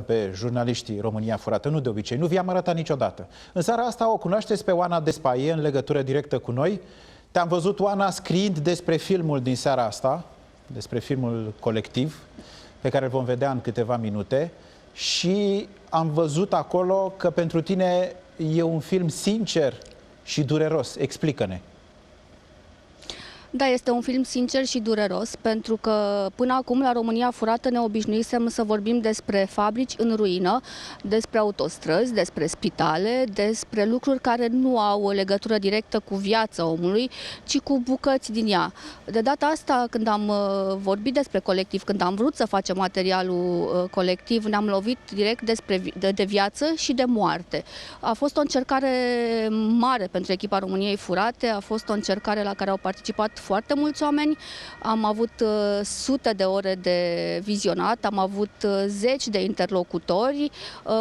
pe jurnaliștii România Furată, nu de obicei, nu vi-am arătat niciodată. În seara asta o cunoașteți pe Oana Despaie, în legătură directă cu noi. Te-am văzut, Oana, scriind despre filmul din seara asta, despre filmul Colectiv, pe care îl vom vedea în câteva minute, și am văzut acolo că pentru tine e un film sincer și dureros. Explică-ne. Da, este un film sincer și dureros, pentru că până acum la România Furată ne obișnuisem să vorbim despre fabrici în ruină, despre autostrăzi, despre spitale, despre lucruri care nu au o legătură directă cu viața omului, ci cu bucăți din ea. De data asta, când am vorbit despre Colectiv, când am vrut să facem materialul Colectiv, ne-am lovit direct de viață și de moarte. A fost o încercare mare pentru echipa României Furate, a fost o încercare la care au participat foarte mulți oameni, am avut sute de ore de vizionat, am avut zeci de interlocutori.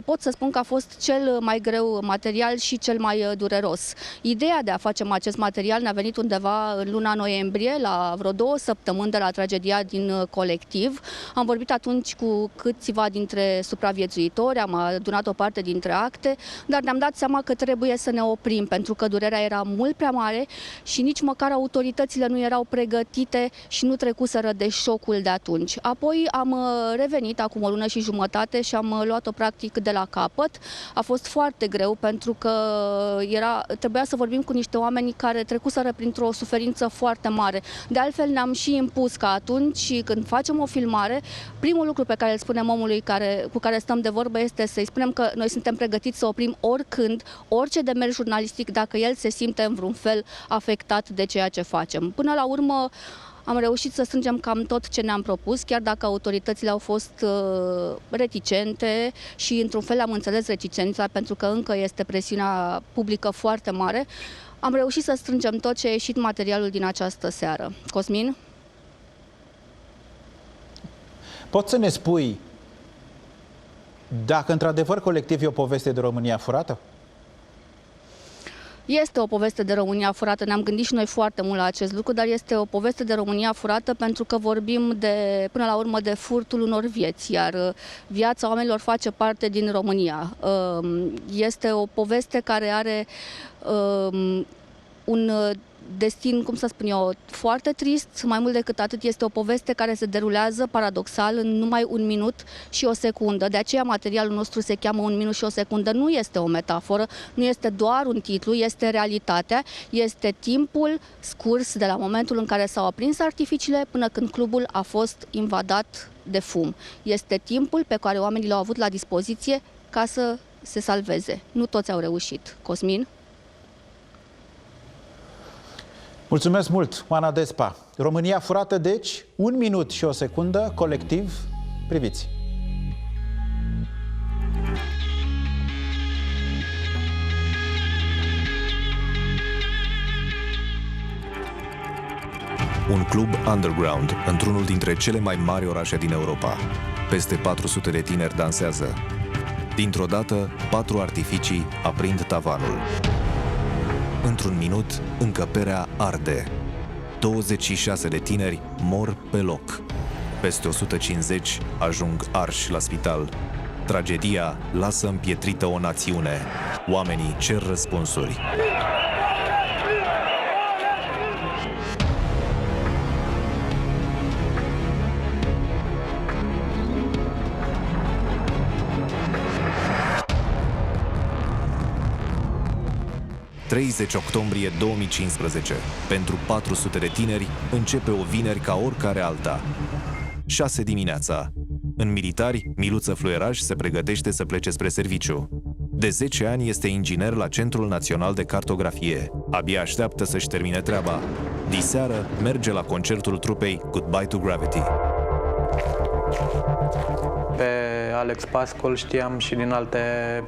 Pot să spun că a fost cel mai greu material și cel mai dureros. Ideea de a face acest material ne-a venit undeva în luna noiembrie, la vreo 2 săptămâni de la tragedia din Colectiv. Am vorbit atunci cu câțiva dintre supraviețuitori, am adunat o parte dintre acte, dar ne-am dat seama că trebuie să ne oprim, pentru că durerea era mult prea mare și nici măcar autoritățile nu erau pregătite și nu trecuseră de șocul de atunci. Apoi am revenit acum o lună și jumătate și am luat-o practic de la capăt. A fost foarte greu pentru că trebuia să vorbim cu niște oameni care trecuseră printr-o suferință foarte mare. De altfel ne-am și impus că atunci când facem o filmare, primul lucru pe care îl spunem omului cu care stăm de vorbă este să-i spunem că noi suntem pregătiți să oprim oricând, orice demers jurnalistic, dacă el se simte în vreun fel afectat de ceea ce facem. Până la urmă am reușit să strângem cam tot ce ne-am propus, chiar dacă autoritățile au fost reticente și într-un fel am înțeles reticența, pentru că încă este presiunea publică foarte mare. Am reușit să strângem tot ce a ieșit materialul din această seară. Cosmin? Poți să ne spui dacă într-adevăr Colectiv e o poveste de România Furată? Este o poveste de România Furată, ne-am gândit și noi foarte mult la acest lucru, dar este o poveste de România Furată pentru că vorbim până la urmă de furtul unor vieți, iar viața oamenilor face parte din România. Este o poveste care are un destin, cum să spun eu, foarte trist. Mai mult decât atât, este o poveste care se derulează paradoxal în numai 1 minut și o secundă. De aceea materialul nostru se cheamă 1 minut și o secundă. Nu este o metaforă, nu este doar un titlu, este realitatea, este timpul scurs de la momentul în care s-au aprins artificiile până când clubul a fost invadat de fum. Este timpul pe care oamenii l-au avut la dispoziție ca să se salveze. Nu toți au reușit. Cosmin? Mulțumesc mult, Oana Despa. România Furată, deci, 1 minut și o secundă, Colectiv, priviți. Un club underground într-unul dintre cele mai mari orașe din Europa. Peste 400 de tineri dansează. Dintr-o dată, 4 artificii aprind tavanul. Într-un minut, încăperea arde. 26 de tineri mor pe loc. Peste 150 ajung arși la spital. Tragedia lasă împietrită o națiune. Oamenii cer răspunsuri. – 30 octombrie 2015. Pentru 400 de tineri începe o vineri ca oricare alta. 6 dimineața. În militari, Miluță Fluieraș se pregătește să plece spre serviciu. De 10 ani este inginer la Centrul Național de Cartografie. Abia așteaptă să-și termine treaba. Diseară merge la concertul trupei Goodbye to Gravity. Pe Alex Pascu îl știam și din alte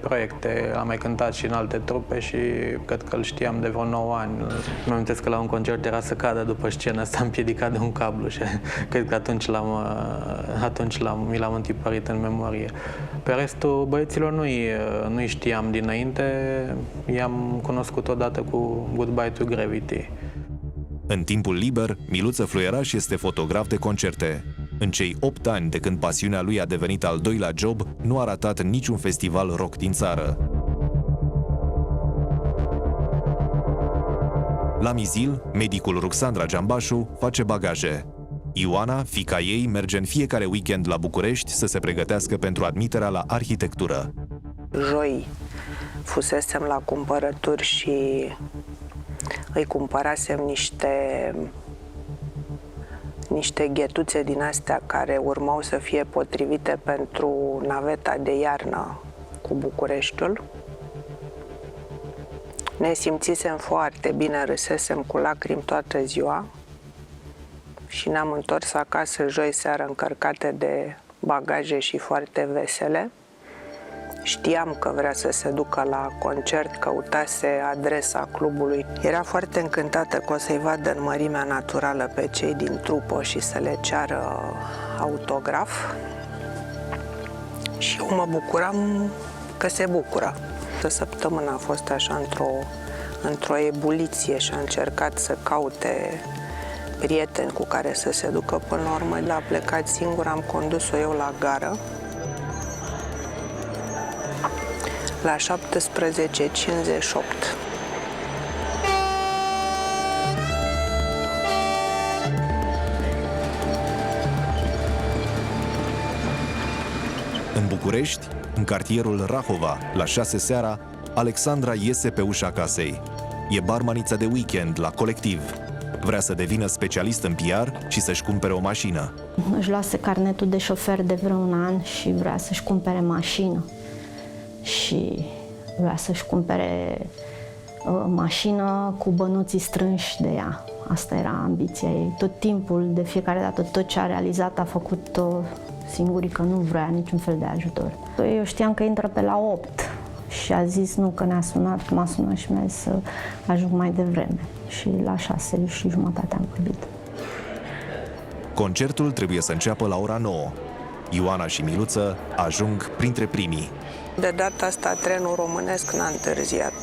proiecte, am mai cântat și în alte trupe și cred că îl știam de vreo 9 ani. Mă amintesc că la un concert era să cadă după scenă, s-a împiedicat de un cablu și cred că atunci mi l-am întipărit în memorie. Pe restul băieților nu-i știam dinainte, i-am cunoscut odată cu Goodbye to Gravity. În timpul liber, Miluță Fluieraș este fotograf de concerte. În cei 8 ani de când pasiunea lui a devenit al doilea job, nu a ratat niciun festival rock din țară. La Mizil, medicul Ruxandra Giambașu face bagaje. Ioana, fiica ei, merge în fiecare weekend la București să se pregătească pentru admiterea la arhitectură. Joi fusesem la cumpărături și îi cumpărasem niște ghetuțe din astea care urmau să fie potrivite pentru naveta de iarnă cu Bucureștiul. Ne simțisem foarte bine, râsesem cu lacrimi toată ziua și ne-am întors acasă joi seară încărcate de bagaje și foarte vesele. Știam că vrea să se ducă la concert, căutase adresa clubului. Era foarte încântată că o să-i vadă în mărimea naturală pe cei din trupă și să le ceară autograf. Și eu mă bucuram că se bucură. Săptămâna a fost așa într-o ebuliție și a încercat să caute prieteni cu care să se ducă. Până la urmă, a plecat singur, am condus-o eu la gară. La 17:58. În București, în cartierul Rahova, la 6 seara, Alexandra iese pe ușa casei. E barmanița de weekend la Colectiv. Vrea să devină specialist în PR și să-și cumpere o mașină. Își luase carnetul de șofer de vreun an și vrea să-și cumpere mașină. Și vrea să-și cumpere mașină cu bănuții strânși de ea. Asta era ambiția ei. Tot timpul, de fiecare dată, tot ce a realizat a făcut-o singurică, nu vrea niciun fel de ajutor. Eu știam că intră pe la 8 și a zis nu, că m-a sunat și mi-a zis să ajung mai devreme. Și la 6:30 am vorbit. Concertul trebuie să înceapă la ora 9. Ioana și Miluță ajung printre primii. De data asta trenul românesc n-a întârziat.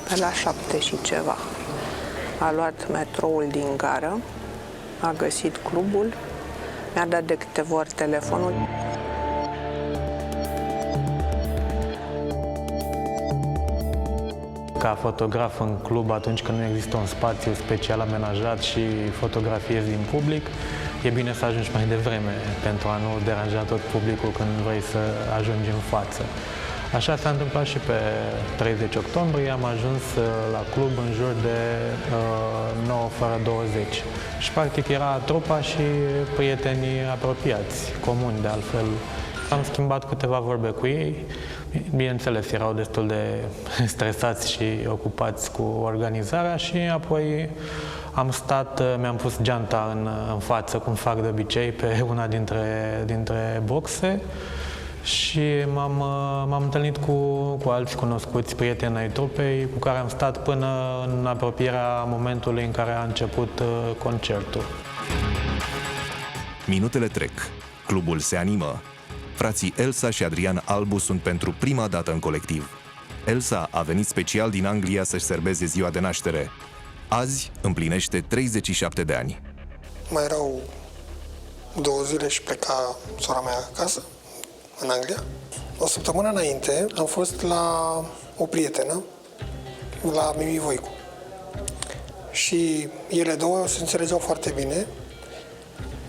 Pe la 7 și ceva. A luat metroul din gară, a găsit clubul, mi-a dat de câteva ori telefonul. Ca fotograf în club, atunci când nu există un spațiu special amenajat și fotografiezi din public, e bine să ajungi mai devreme pentru a nu deranja tot publicul când vrei să ajungi în față. Așa s-a întâmplat și pe 30 octombrie, am ajuns la club în jur de 9:20 și practic era trupa și prietenii apropiați, comuni de altfel. Am schimbat câteva vorbe cu ei, bineînțeles erau destul de stresați și ocupați cu organizarea și apoi am stat, mi-am pus geanta în față, cum fac de obicei, pe una dintre boxe și m-am întâlnit cu alți cunoscuți prieteni ai trupei, cu care am stat până în apropierea momentului în care a început concertul. Minutele trec. Clubul se animă. Frații Elsa și Adrian Albu sunt pentru prima dată în Colectiv. Elsa a venit special din Anglia să-și serbeze ziua de naștere. Azi împlinește 37 de ani. Mai erau 2 zile și pleca sora mea acasă, în Anglia. O săptămână înainte am fost la o prietenă, la Mimi Voicu. Și ele două se înțelegeau foarte bine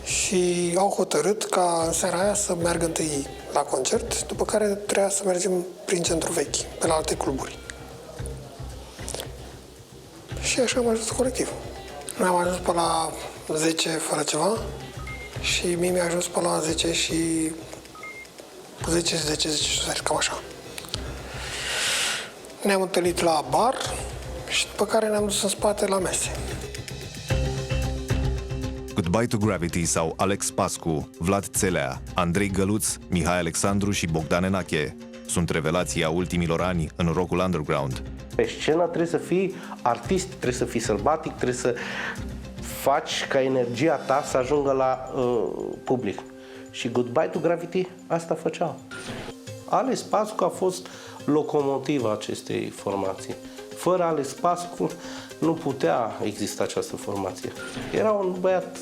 și au hotărât ca în seara aia să meargă întâi la concert, după care trebuia să mergem prin centru vechi, pe la alte cluburi. Și așa am ajuns Colectiv. Noi am ajuns pe la 10 fără ceva și Mimi a ajuns pe la 10 și 10, cam așa. Ne-am întâlnit la bar și după care ne-am dus în spate la mese. Goodbye to Gravity sau Alex Pascu, Vlad Țelea, Andrei Găluț, Mihai Alexandru și Bogdan Enache sunt revelația ultimilor ani în rockul underground. Pe scenă trebuie să fii artist, trebuie să fii sălbatic, trebuie să faci ca energia ta să ajungă la public. Și Goodbye to Gravity asta făceau. Alex Pascu a fost locomotiva acestei formații. Fără Alex Pascu nu putea exista această formație. Era un băiat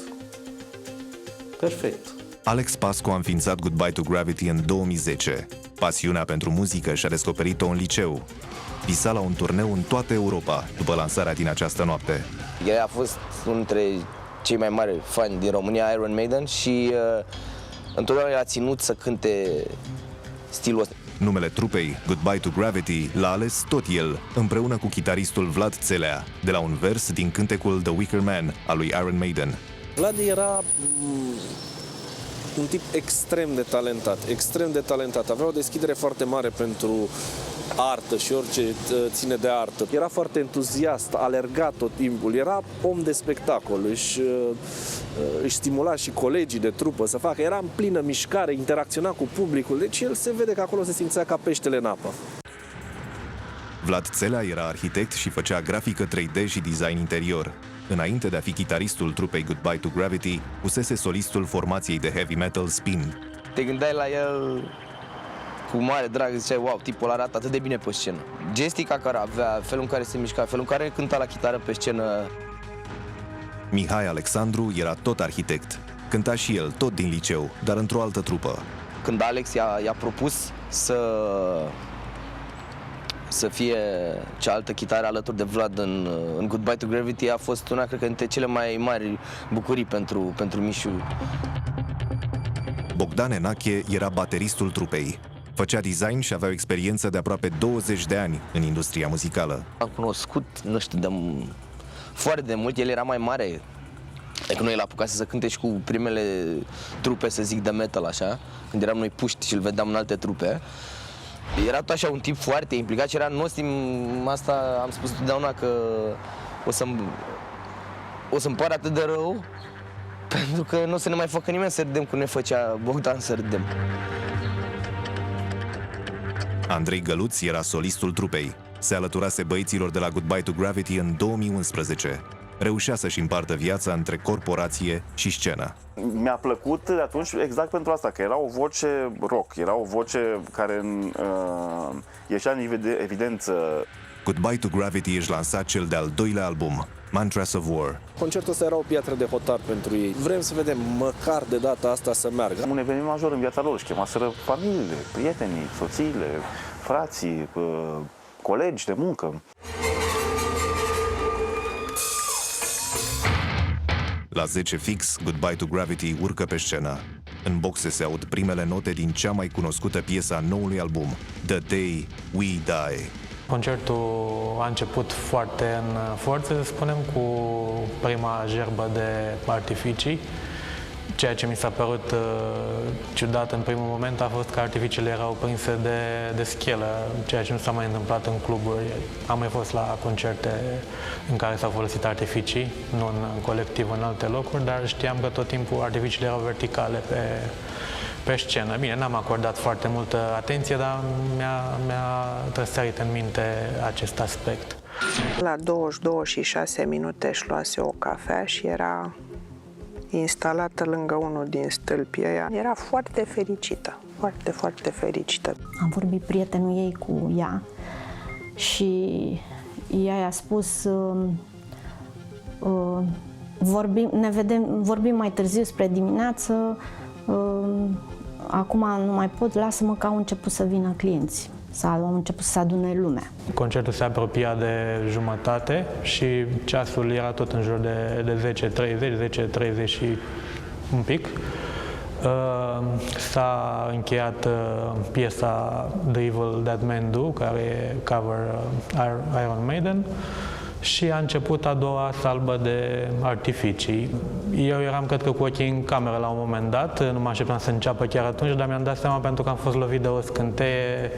perfect. Alex Pascu a înființat Goodbye to Gravity în 2010. Pasiunea pentru muzică și-a descoperit-o în liceu. Visa la un turneu în toată Europa după lansarea din această noapte. El a fost unul dintre cei mai mari fani din România, Iron Maiden, și întotdeauna l-a ținut să cânte stilul ăsta. Numele trupei, Goodbye to Gravity, l-a ales tot el, împreună cu chitaristul Vlad Țelea, de la un vers din cântecul The Wicker Man al lui Iron Maiden. Vlad era un tip extrem de talentat. Avea o deschidere foarte mare pentru artă și orice ține de artă. Era foarte entuziast, alerga tot timpul, era om de spectacol, își stimula și colegii de trupă să facă, era în plină mișcare, interacționa cu publicul, deci el se vede că acolo se simțea ca peștele în apă. Vlad Țelea era arhitect și făcea grafică 3D și design interior. Înainte de a fi chitaristul trupei Goodbye to Gravity, fusese solistul formației de heavy metal Spin. Te gândeai la el cu mare drag, ziceai, wow, tipul arată atât de bine pe scenă. Gestica care avea, felul în care se mișca, felul în care cânta la chitară pe scenă. Mihai Alexandru era tot arhitect. Cânta și el, tot din liceu, dar într-o altă trupă. Când Alex i-a propus să fie cealaltă chitară alături de Vlad în Goodbye to Gravity, a fost una, cred că, dintre cele mai mari bucurii pentru Mișu. Bogdan Enache era bateristul trupei. Făcea design și avea o experiență de aproape 20 de ani în industria muzicală. Am cunoscut, nu știu, foarte de mult, el era mai mare decât noi, l-a apucat să cânte și cu primele trupe, să zic, de metal, așa, când eram noi puști și îl vedeam în alte trupe. Era tot așa un tip foarte implicat și era nostim, asta am spus totdeauna, că o să-mi pară atât de rău, pentru că nu o să ne mai facă nimeni să râdem cum ne făcea Bogdan să râdem. Andrei Găluț era solistul trupei. Se alăturase băieților de la Goodbye to Gravity în 2011. Reușea să-și împartă viața între corporație și scenă. Mi-a plăcut de atunci exact pentru asta, că era o voce rock, era o voce care ieșea în evidență. Goodbye to Gravity își lansa cel de-al doilea album, Mantras of War. Concertul ăsta era o piatră de hotar pentru ei. Vrem să vedem măcar de data asta să meargă. Un eveniment major în viața lor, își chemaseră familiile, prietenii, soțiile, frații, colegi de muncă. La 10 fix, Goodbye to Gravity urcă pe scenă. În boxe se aud primele note din cea mai cunoscută piesă a noului album, The Day We Die. Concertul a început foarte în forță, să spunem, cu prima gerbă de artificii. Ceea ce mi s-a părut ciudat în primul moment a fost că artificiile erau prinse de schelă, ceea ce nu s-a mai întâmplat în cluburi. Am mai fost la concerte în care s-au folosit artificii, nu în colectiv în alte locuri, dar știam că tot timpul artificiile erau verticale pe scenă. Bine, n-am acordat foarte multă atenție, dar mi-a trăsărit în minte acest aspect. La 22:06 își luase o cafea și era instalată lângă unul din stâlpii ăia. Era foarte fericită, foarte, foarte fericită. Am vorbit prietenul ei cu ea și ea i-a spus vorbim mai târziu spre dimineață, acum nu mai pot, lasă-mă că au început să vină clienți. Au început să se adune lumea. Concertul se apropia de jumătate și ceasul era tot în jur de 10:30 și un pic. S-a încheiat piesa The Evil That Men Do, care e cover Iron Maiden, și a început a doua salbă de artificii. Eu eram, cred că, cu ochii în cameră la un moment dat, nu mă așteptam să înceapă chiar atunci, dar mi-am dat seama pentru că am fost lovit de o scânteie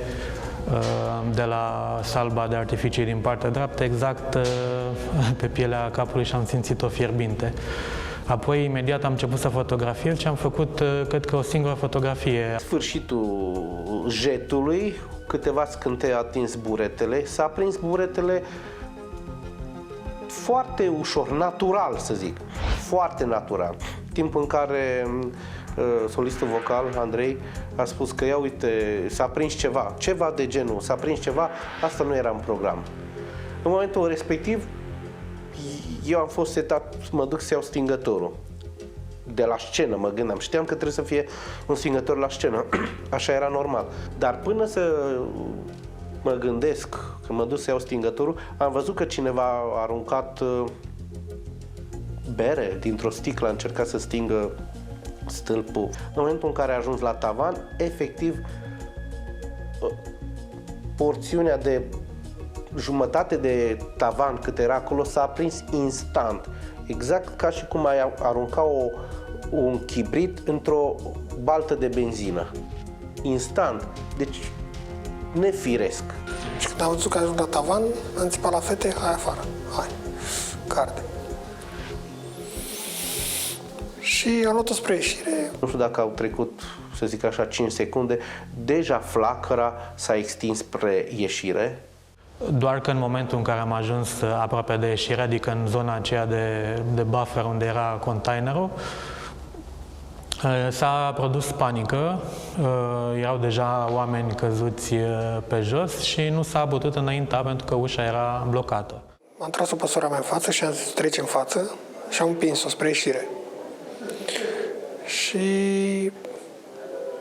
de la salba de artificii din partea dreaptă, exact pe pielea capului, și am simțit-o fierbinte. Apoi, imediat am început să fotografiez și am făcut, cred că, o singură fotografie. Sfârșitul jetului, câteva scântei a atins buretele, s-a prins buretele foarte ușor, natural, să zic, foarte natural. Timp în care solistul vocal, Andrei, a spus că, ia uite, s-a prins ceva de genul, s-a prins ceva, asta nu era în program. În momentul respectiv, eu am fost setat să mă duc să iau stingătorul. de la scenă, mă gândeam. Știam că trebuie să fie un stingător la scenă. Așa era normal. Dar până să mă gândesc, când mă duc să iau stingătorul, am văzut că cineva a aruncat bere dintr-o sticlă, a încercat să stingă stâlpul. În momentul în care a ajuns la tavan, efectiv, porțiunea de jumătate de tavan cât era acolo s-a aprins instant. Exact ca și cum ai arunca un chibrit într-o baltă de benzină. Instant. Deci, nefiresc. Și când am văzut că ajung la tavan, am țipat la fete, hai afară, hai, carde. Și am luat-o spre ieșire. Nu știu dacă au trecut, să zic așa, 5 secunde, deja flacăra s-a extins spre ieșire. Doar că în momentul în care am ajuns aproape de ieșire, adică în zona aceea de buffer unde era containerul, s-a produs panică, erau deja oameni căzuți pe jos și nu s-a putut înainta pentru că ușa era blocată. Am tras-o pe sora mea în față și am zis, trece în față și am împins-o spre ieșire. Și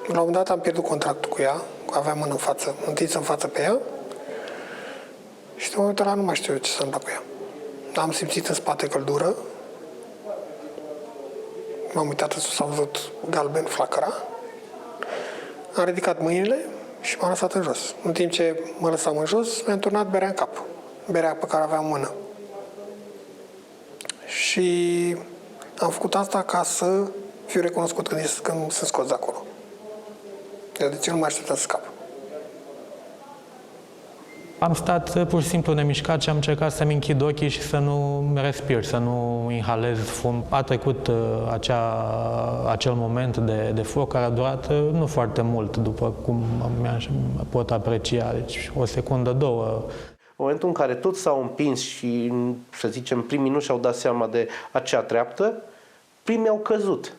la un moment dat am pierdut contractul cu ea, aveam mână în față, întinsă în față pe ea și de momentul ăla nu mai știu ce să întâmplă cu ea. Am simțit în spate căldură, m-am uitat în sus, am văzut galben flacăra, am ridicat mâinile și m-am lăsat în jos. În timp ce mă lăsam în jos, mi-am turnat berea în cap, berea pe care aveam în mână. Și am făcut asta ca să fiu recunoscut când sunt scos de acolo. Deci eu nu mai așteptam să scap. Am stat pur și simplu nemișcat și am încercat să-mi închid ochii și să nu respir, să nu inhalez fum. A trecut acel moment de foc care a durat nu foarte mult, după cum pot aprecia, deci o secundă, două. În momentul în care toți s-au împins și, să zicem, primii nu și-au dat seama de acea treaptă, primii au căzut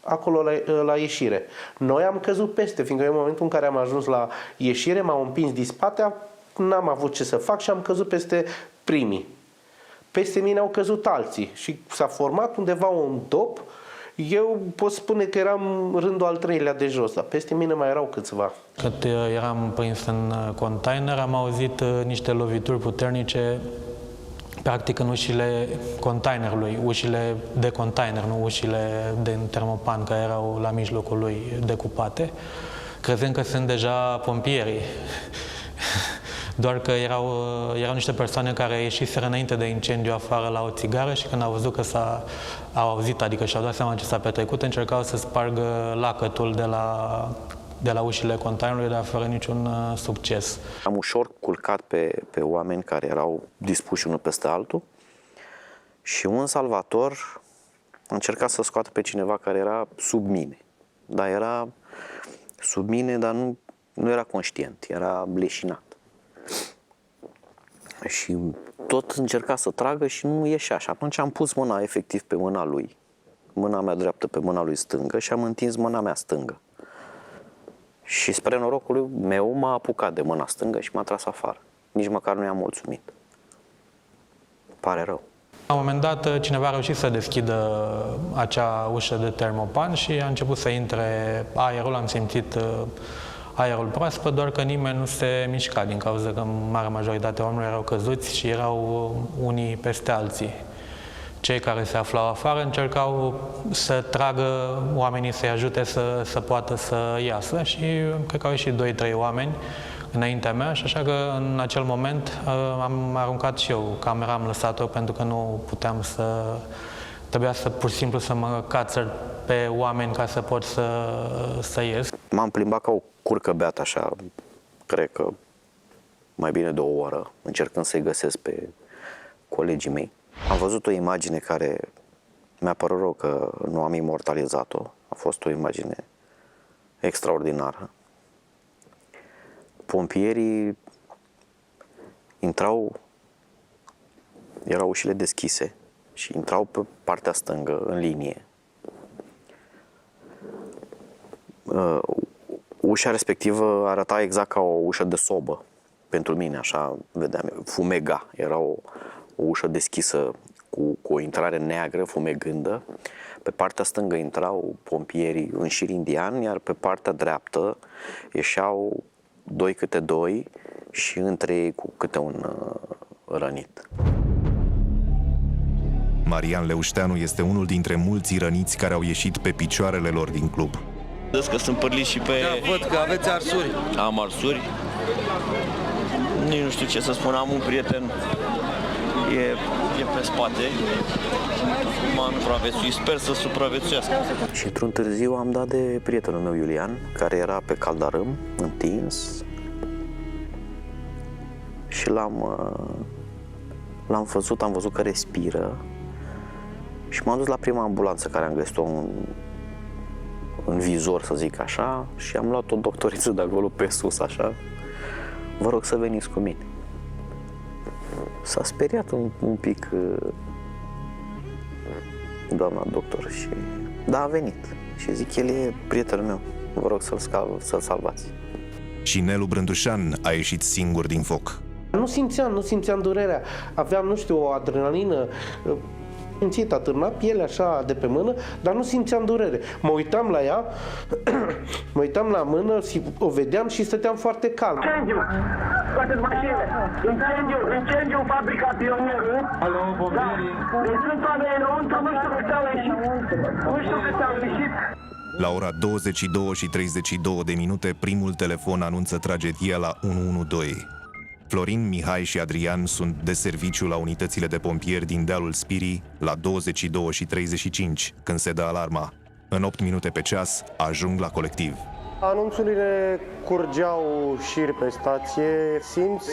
acolo la ieșire. Noi am căzut peste, fiindcă în momentul în care am ajuns la ieșire, m-au împins din spate, n-am avut ce să fac și am căzut peste primii. Peste mine au căzut alții și s-a format undeva un dop. Eu pot spune că eram rândul al treilea de jos, dar peste mine mai erau câțiva. Cât eram prins în container, am auzit niște lovituri puternice, practic în ușile containerului, ușile de container, nu ușile de termopan care erau la mijlocul lui decupate, crezând că sunt deja pompierii. Doar că erau niște persoane care ieșiseră înainte de incendiu afară la o țigară și când au văzut că au auzit, adică și-au dat seama ce s-a petrecut, încercau să spargă lacătul de la ușile containerului, dar fără niciun succes. Am ușor culcat pe oameni care erau dispuși unul peste altul și un salvator a încercat să scoată pe cineva care era sub mine. Dar era sub mine, dar nu era conștient, era leșinat. Și tot încerca să tragă și nu ieșea. Și atunci am pus mâna efectiv pe mâna lui, mâna mea dreaptă pe mâna lui stângă și am întins mâna mea stângă. Și spre norocul meu m-a apucat de mâna stângă și m-a tras afară. Nici măcar nu i-am mulțumit. Pare rău. La un moment dat, cineva a reușit să deschidă acea ușă de termopan și a început să intre aerul, am simțit aerul proaspăt, doar că nimeni nu se mișca din cauza că marea majoritate a oamenilor erau căzuți și erau unii peste alții. Cei care se aflau afară încercau să tragă oamenii, să-i ajute să poată să iasă și cred că au ieșit 2-3 oameni înaintea mea și așa că în acel moment am aruncat și eu camera, am lăsat-o pentru că nu puteam trebuia pur și simplu să mă cațăr pe oameni ca să pot să ies. M-am plimbat ca o curcă beată așa, cred că mai bine de o oră, încercând să-i găsesc pe colegii mei. Am văzut o imagine care mi-a părut rău că nu am imortalizat-o. A fost o imagine extraordinară. Pompierii intrau, erau ușile deschise și intrau pe partea stângă, în linie. Ușa respectivă arăta exact ca o ușă de sobă. Pentru mine, așa vedeam, fumega. Era o ușă deschisă cu o intrare neagră, fumegândă. Pe partea stângă intrau pompierii în șir indian, iar pe partea dreaptă ieșeau 2 câte 2 și între ei cu câte un rănit. Marian Leușteanu este unul dintre mulți răniți care au ieșit pe picioarele lor din club. Văd că sunt părliți și pe... Da, văd că aveți arsuri. Am arsuri. Nici nu știu ce să spun, am un prieten, e pe spate. M-am supraviețuit, sper să supraviețuiască. Și într-un târziu am dat de prietenul meu Iulian, care era pe caldarâm, întins. Și l-am văzut, am văzut că respiră. Și m-am dus la prima ambulanță care am găsit-o în vizor, să zic așa, și am luat o doctoriță de acolo pe sus, așa. Vă rog să veniți cu mine. S-a speriat un pic doamna doctor, da, a venit. Și zic, el e prietenul meu, vă rog să-l salvați. Și Nelu Brândușan a ieșit singur din foc. Nu simțeam durerea. Aveam, nu știu, o adrenalină, simțit, atârna pielea așa de pe mână, dar nu simțeam durere. Mă uitam la ea, mă uitam la mână, o vedeam și stăteam foarte calm. Incendiu! Scoateți mașinile! Incendiu în fabrica Pionierul. Alo, bombierii. Deci sunt oameni înăuntru, nu știu cât au ieșit. Nu știu cât au ieșit. La ora 22:32 primul telefon anunță tragedia la 112. Florin, Mihai și Adrian sunt de serviciu la unitățile de pompieri din dealul Spirii la 22:35, când se dă alarma. În 8 minute pe ceas, ajung la colectiv. Anunțurile curgeau șir pe stație, simți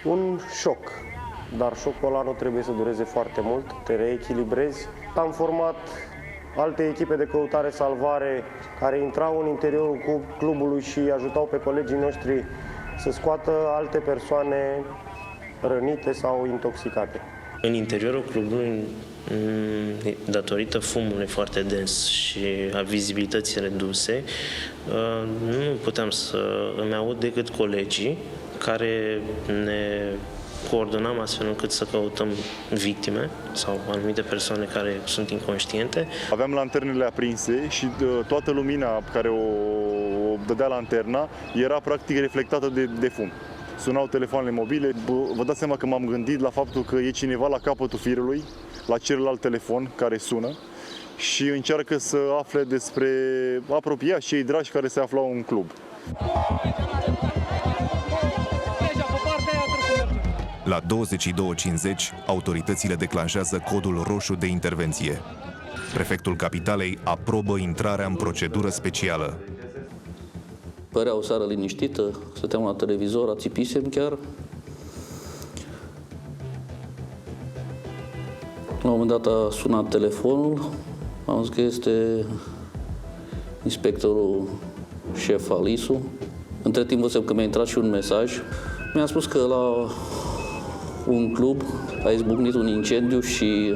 un șoc. Dar șocul ăla nu trebuie să dureze foarte mult, te reechilibrezi. Am format alte echipe de căutare-salvare care intrau în interiorul clubului și ajutau pe colegii noștri să scoată alte persoane rănite sau intoxicate. În interiorul clubului, datorită fumului foarte dens și a vizibilității reduse, nu puteam să îmi aud decât colegii care ne coordonam astfel încât să căutăm victime sau anumite persoane care sunt inconștiente. Aveam lanternele aprinse și toată lumina care o dădea lanterna era practic reflectată de fum. Sunau telefoanele mobile, vă dați seama că m-am gândit la faptul că e cineva la capătul firului, la celălalt telefon care sună și încearcă să afle despre apropiați cei dragi care se aflau în club. La 22:50, autoritățile declanșează codul roșu de intervenție. Prefectul Capitalei aprobă intrarea în procedură specială. Părea o seară liniștită, stăteam la televizor, ațipisem chiar. La un moment dat a sunat telefonul, am zis că este inspectorul șef al ISU. Între timp văzusem că mi-a intrat și un mesaj. Mi-a spus că la un club a izbucnit un incendiu și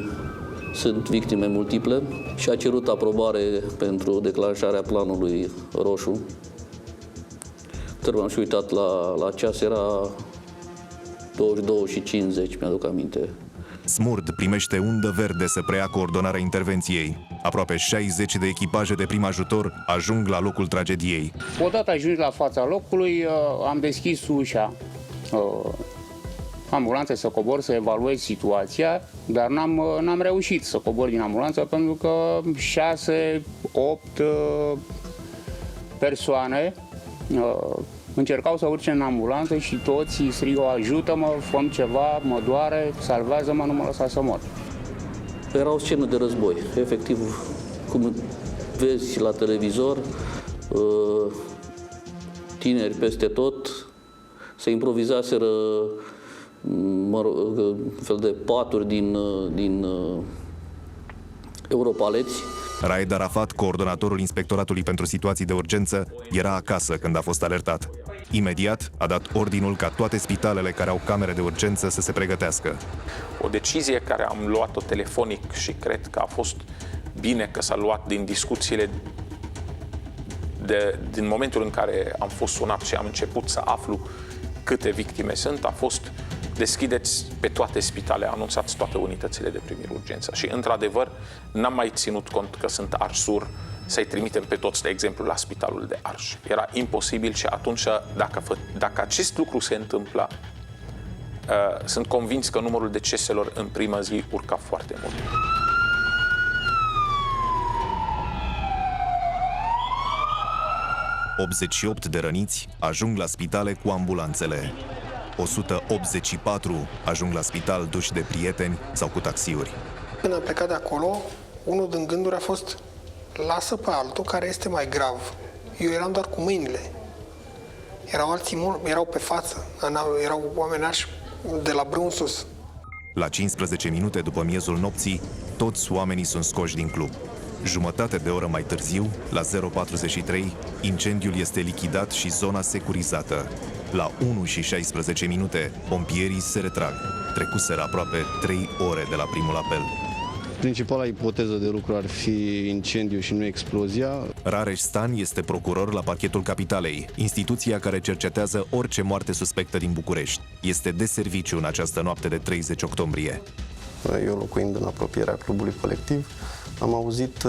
sunt victime multiple și a cerut aprobare pentru declanșarea planului roșu. M-am și uitat la ceas, era 22:50, mi-aduc aminte. Smurd primește undă verde să preia coordonarea intervenției. Aproape 60 de echipaje de prim ajutor ajung la locul tragediei. Odată ajuns la fața locului, am deschis ușa ambulanței să cobor, să evaluez situația, dar n-am reușit să cobor din ambulanță pentru că 6-8 persoane încercau să urce în ambulanță și toți strigau, ajută-mă, fă-mi ceva, mă doare, salvează-mă, nu mă lăsa să mor. Era o scenă de război, efectiv, cum vezi la televizor, tineri peste tot, se improvizaseră un fel de paturi din europaleți. Raed Arafat, coordonatorul Inspectoratului pentru Situații de Urgență, era acasă când a fost alertat. Imediat a dat ordinul ca toate spitalele care au camere de urgență să se pregătească. O decizie care am luat-o telefonic și cred că a fost bine că s-a luat din discuțiile din momentul în care am fost sunat și am început să aflu câte victime sunt, a fost deschideți pe toate spitalele, anunțați toate unitățile de primire urgență. Și, într-adevăr, n-am mai ținut cont că sunt arsuri să-i trimitem pe toți, de exemplu, la spitalul de Arș. Era imposibil și atunci, dacă acest lucru se întâmpla, sunt convins că numărul deceselor în prima zi urca foarte mult. ...88 de răniți ajung la spitale cu ambulanțele. 184 ajung la spital duși de prieteni sau cu taxiuri. Când am plecat de acolo, unul din gânduri a fost: lasă pe altul care este mai grav. Eu eram doar cu mâinile. Erau alții, erau pe față, erau oameni arși de la brâu în sus. La 15 minute după miezul nopții, toți oamenii sunt scoși din club. Jumătate de oră mai târziu, la 0:43, incendiul este lichidat și zona securizată. La 1:16, pompierii se retrag. Trecuseră aproape 3 ore de la primul apel. Principala ipoteză de lucru ar fi incendiu și nu explozia. Rareș Stan este procuror la Parchetul Capitalei, instituția care cercetează orice moarte suspectă din București. Este de serviciu în această noapte de 30 octombrie. Eu locuind în apropierea clubului colectiv, am auzit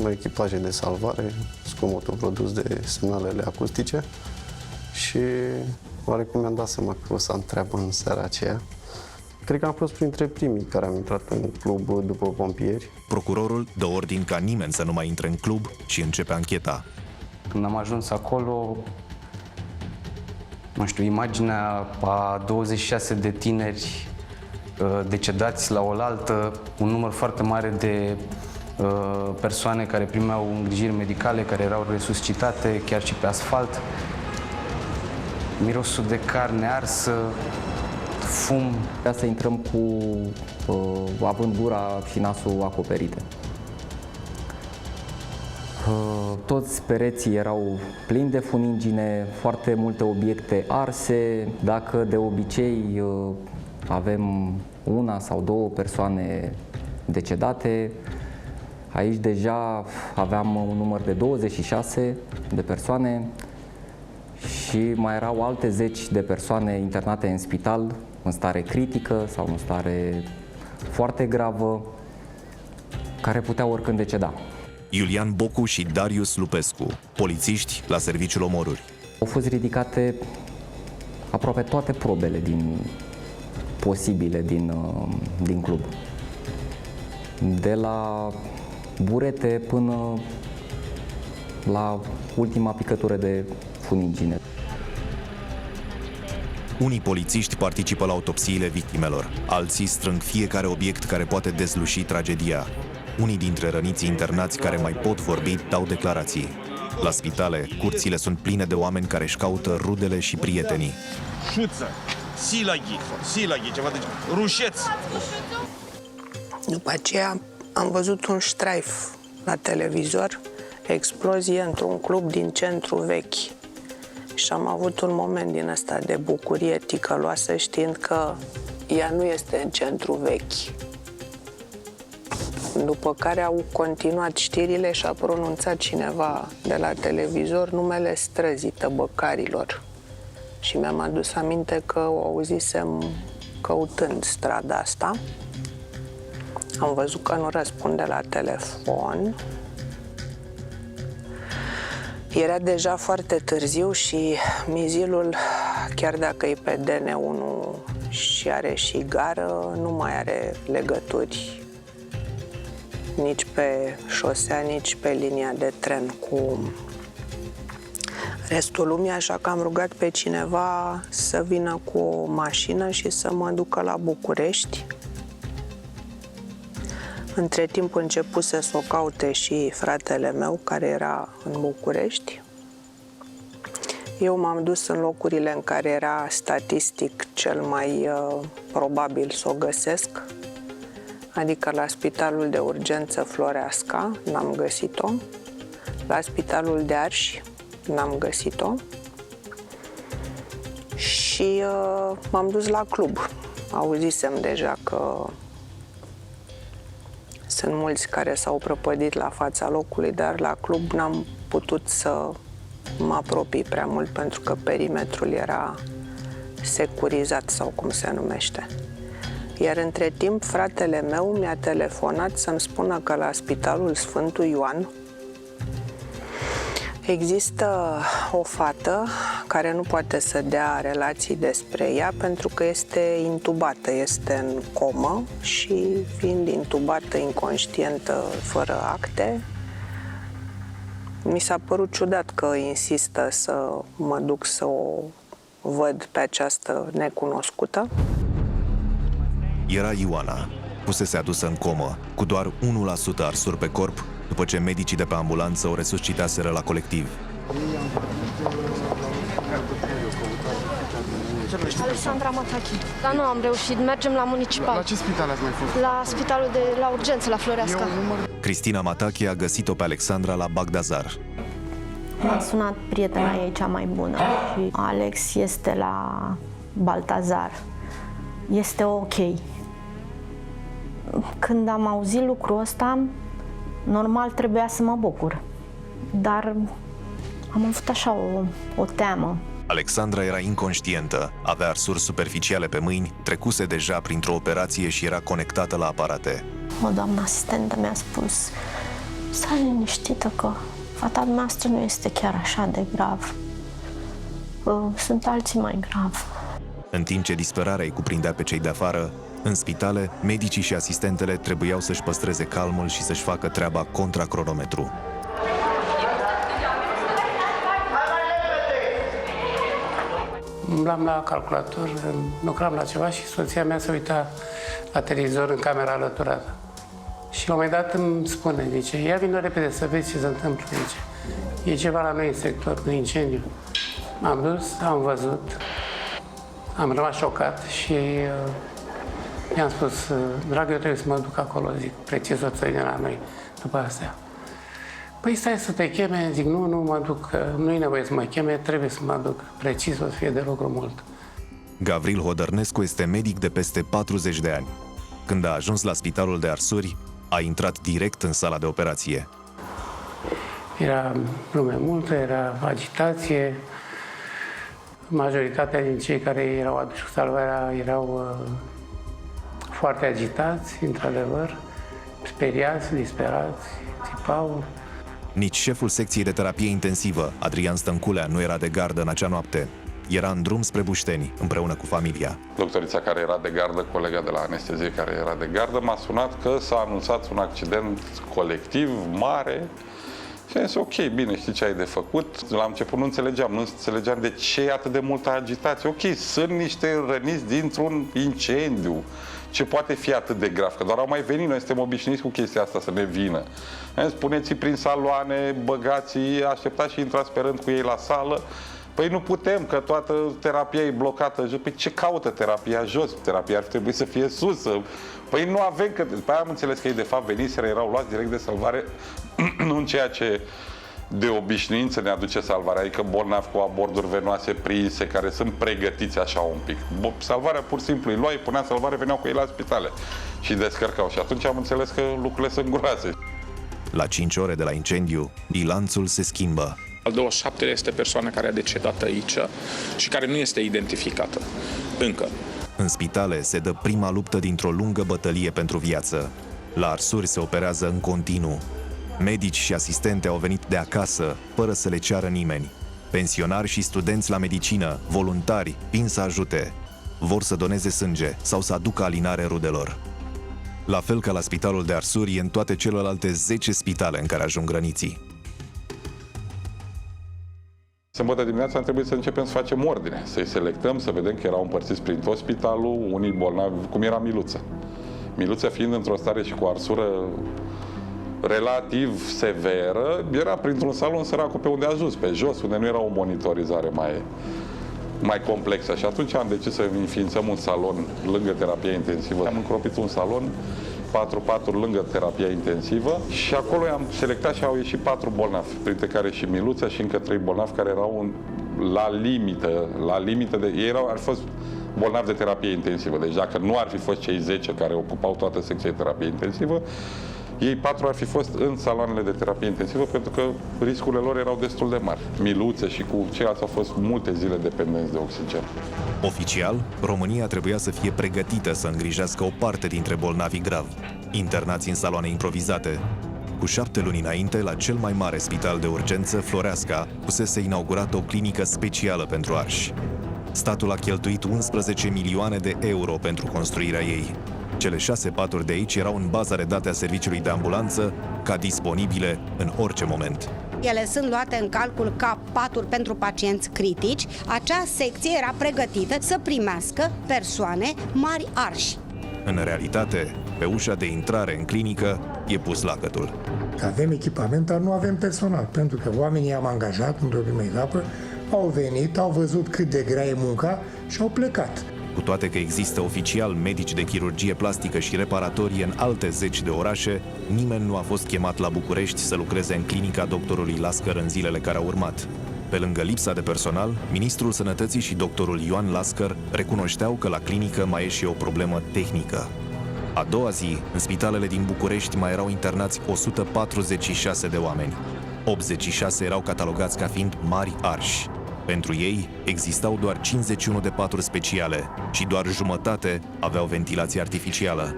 echipaje de salvare, zgomotul produs de semnalele acustice și oarecum mi-am dat seama că o să am treabă în seara aceea. Cred că am fost printre primii care am intrat în club după pompieri. Procurorul dă ordin ca nimeni să nu mai intre în club și începe ancheta. Când am ajuns acolo, nu știu, imaginea a 26 de tineri decedați la oaltă, un număr foarte mare de persoane care primeau îngrijiri medicale, care erau resuscitate chiar și pe asfalt, mirosul de carne arsă, fum. Ca să intrăm având gura și nasul acoperite. Toți pereții erau plini de funingine, foarte multe obiecte arse. Dacă de obicei avem una sau două persoane decedate, aici deja aveam un număr de 26 de persoane și mai erau alte 10 de persoane internate în spital în stare critică sau în stare foarte gravă, care puteau oricând deceda. Iulian Bocu și Darius Lupescu, polițiști la serviciul omoruri. Au fost ridicate aproape toate probele posibile din club. De la burete până la ultima picătură de funingine. Unii polițiști participă la autopsiile victimelor, alții strâng fiecare obiect care poate dezluși tragedia. Unii dintre răniții internați care mai pot vorbi dau declarații. La spitale, curțile sunt pline de oameni care își caută rudele și prietenii. Șuță, silaghi, ceva de rușeț. După aceea am văzut un ștraif la televizor, explozie într-un club din centru vechi. Și am avut un moment din ăsta de bucurie ticăloasă, știind că ea nu este în centru vechi. După care au continuat știrile și a pronunțat cineva de la televizor numele străzii Tăbăcarilor. Și mi-am adus aminte că o auzisem căutând strada asta. Am văzut că nu răspunde la telefon. Era deja foarte târziu și mizilul, chiar dacă e pe DN1 și are și gară, nu mai are legături nici pe șosea, nici pe linia de tren cu restul lumii, așa că am rugat pe cineva să vină cu o mașină și să mă ducă la București. Între timp începuse să o caute și fratele meu, care era în București. Eu m-am dus în locurile în care era statistic cel mai probabil să o găsesc, adică la Spitalul de Urgență Floreasca, n-am găsit-o, la Spitalul de Arș, n-am găsit-o și m-am dus la club. Auzisem deja că sunt mulți care s-au prăpădit la fața locului, dar la club n-am putut să mă apropii prea mult pentru că perimetrul era securizat sau cum se numește. Iar între timp, fratele meu mi-a telefonat să-mi spună că la Spitalul Sfântul Ioan există o fată care nu poate să dea relații despre ea pentru că este intubată, este în comă și fiind intubată, inconștientă, fără acte, mi s-a părut ciudat că insistă să mă duc să o văd pe această necunoscută. Era Ioana, fusese adusă în comă, cu doar 1% arsuri pe corp, după ce medicii de pe ambulanță o resuscitaseră la colectiv. Alexandra Matachi. Dar nu am reușit, mergem la municipal. La ce spital ați mai fost? La spitalul la urgență, la Floreasca. Cristina Matachi a găsit-o pe Alexandra la Bagdazar. M-a sunat prietena ei cea mai bună și Alex este la Baltazar. Este ok. Când am auzit lucrul ăsta, normal trebuia să mă bucur, dar am avut așa o teamă. Alexandra era inconștientă, avea arsuri superficiale pe mâini, trecuse deja printr-o operație și era conectată la aparate. O doamnă asistentă mi-a spus: stai liniștită că fata noastră nu este chiar așa de grav. Sunt alții mai grav. În timp ce disperarea îi cuprindea pe cei de afară, în spitale, medicii și asistentele trebuiau să-și păstreze calmul și să-și facă treaba contra cronometru. Umblam la calculator, lucram la ceva și soția mea se uita la televizor în camera alăturată. Și la un moment dat îmi spune, zice, ia vină repede să vezi ce se întâmplă, zice. E ceva la noi în sector, un incendiu. M-am dus, am văzut, am rămas șocat și i-am spus, dragă, eu trebuie să mă duc acolo, zic, precis o țări de la noi după astea. Păi stai să te cheme, zic, nu mă duc, nu e nevoie să mă cheme, trebuie să mă duc, precis o să fie de lucru mult. Gavril Hodărnescu este medic de peste 40 de ani. Când a ajuns la spitalul de arsuri, a intrat direct în sala de operație. Era lume multă, era agitație. Majoritatea din cei care erau aduși cu salvarea erau foarte agitați, într-adevăr, speriați, disperați, țipau. Nici șeful secției de terapie intensivă, Adrian Stănculea, nu era de gardă în acea noapte. Era în drum spre Bușteni, împreună cu familia. Doctorița care era de gardă, colega de la anestezie care era de gardă, m-a sunat că s-a anunțat un accident colectiv mare. Și am zis, ok, bine, știi ce ai de făcut? La început nu înțelegeam de ce e atât de multă agitație. Ok, sunt niște răniți dintr-un incendiu. Ce poate fi atât de grav? Că doar au mai venit, noi suntem obișnuiți cu chestia asta să ne vină. Spuneți-i prin saloane, băgați-i, așteptați și intrați pe rând cu ei la sală. Păi nu putem, că toată terapia e blocată jos. Păi ce caută terapia jos? Terapia ar trebui să fie sus. Păi nu avem, că... Păi am înțeles că ei de fapt veniseră, erau luați direct de salvare, nu în ceea ce de obișnuință ne aduce salvarea, adică bolnavi cu aborduri venoase prinse, care sunt pregătiți așa un pic. Salvarea pur și simplu îi luai, îi punea salvare, veneau cu ei la spitale și descărcau. Și atunci am înțeles că lucrurile sunt groase. La 5 ore de la incendiu, bilanțul se schimbă. Al 27-lea este persoana care a decedat aici și care nu este identificată încă. În spitale se dă prima luptă dintr-o lungă bătălie pentru viață. La arsuri se operează în continuu. Medici și asistente au venit de acasă, fără să le ceară nimeni. Pensionari și studenți la medicină, voluntari, vin să ajute. Vor să doneze sânge sau să aducă alinare rudelor. La fel ca la spitalul de arsuri, în toate celelalte 10 spitale în care ajung răniții. Sâmbătă dimineața am trebuit să începem să facem ordine, să-i selectăm, să vedem că erau împărțiți prin tot spitalul, unii bolnavi, cum era Miluță. Miluță fiind într-o stare și cu arsură relativ severă, era printr-un salon săracul pe unde a ajuns, pe jos, unde nu era o monitorizare mai complexă. Și atunci am decis să înființăm un salon lângă terapia intensivă. Am încropit un salon, 4 paturi lângă terapia intensivă și acolo am selectat și au ieșit 4 bolnavi, printre care și Miluța și încă 3 bolnavi care erau la limită de... Ei ar fi fost bolnavi de terapie intensivă. Deci dacă nu ar fi fost cei 10 care ocupau toată secția de terapie intensivă, ei 4 ar fi fost în saloanele de terapie intensivă pentru că riscurile lor erau destul de mari. Miluțe și cu ceilalți au fost multe zile dependenți de oxigen. Oficial, România trebuia să fie pregătită să îngrijească o parte dintre bolnavii gravi, internați în saloane improvizate. Cu 7 luni înainte, la cel mai mare spital de urgență, Floreasca, fusese inaugurată o clinică specială pentru arși. Statul a cheltuit 11 milioane de euro pentru construirea ei. Cele 6 paturi de aici erau în baza de date a serviciului de ambulanță ca disponibile în orice moment. Ele sunt luate în calcul ca paturi pentru pacienți critici. Acea secție era pregătită să primească persoane mari arși. În realitate, pe ușa de intrare în clinică e pus lacătul. Avem echipament, dar nu avem personal, pentru că oamenii am angajat într-o primă etapă, au venit, au văzut cât de grea e munca și au plecat. Cu toate că există oficial medici de chirurgie plastică și reparatorie în alte 10 de orașe, nimeni nu a fost chemat la București să lucreze în clinica doctorului Lascăr în zilele care au urmat. Pe lângă lipsa de personal, ministrul Sănătății și doctorul Ioan Lascăr recunoșteau că la clinică mai e și o problemă tehnică. A doua zi, în spitalele din București mai erau internați 146 de oameni. 86 erau catalogați ca fiind mari arși. Pentru ei, existau doar 51 de paturi speciale și doar jumătate aveau ventilație artificială.